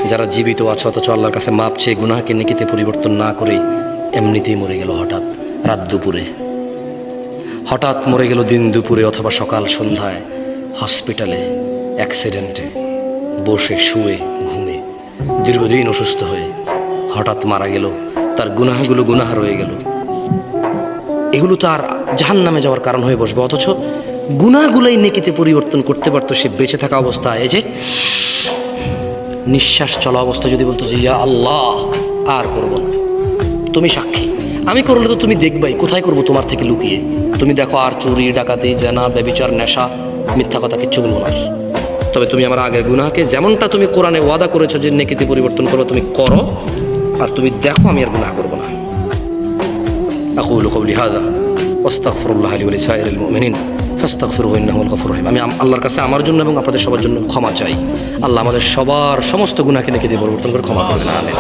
যারা জীবিত আছে অথচ আল্লাহর কাছে মাপ চেয়ে গুনাহকে নেকিতে পরিবর্তন না করে এমনিতেই মরে গেল হঠাৎ রাত দুপুরে, হঠাৎ মরে গেল দিন দুপুরে অথবা সকাল সন্ধ্যায়, হসপিটালে অ্যাক্সিডেন্টে, বসে শুয়ে ঘুমে, দীর্ঘদিন অসুস্থ হয়ে হঠাৎ মারা গেল। তার গুনাহগুলো গুনাহ রয়ে গেল, এগুলো তার জাহান্নামে যাওয়ার কারণ হয়ে বসবে। অথচ গুনাহগুলোই নেকিতে পরিবর্তন করতে পারতো সে বেঁচে থাকা অবস্থায়। এই যে নিঃশ্বাস চলা অবস্থা যদি বলতো যে ইয়া আল্লাহ আর করব না, তুমি সাক্ষী, আমি করলে তো তুমি দেখবাই, কোথায় করব তোমার থেকে লুকিয়ে। তুমি দেখো আর চুরি ডাকাতি জেনা ব্যভিচার নেশা মিথ্যা কথা কিচ্ছু বলবো না, তবে তুমি আমার আগের গুনাহকে যেমনটা তুমি কোরআনে ওয়াদা করেছো যে নেকিতে পরিবর্তন করো তুমি করো, আর তুমি দেখো আমি আর গুনাহ করব না। আকুলু কওলি হাযা ওয়াস্তাগফিরুল্লাহ লি ওয়া লিসাইরিল মুমিনিন ফাস্তাগফিরুহু ইন্নাহু আল গফুরুর রহিম। আমি আল্লাহর কাছে আমার জন্য এবং আপনাদের সবার জন্য ক্ষমা চাই। আল্লাহ আমাদের সবার সমস্ত গুনাহকে নেকিতে পরিবর্তন করে ক্ষমা করবেন, আমিন।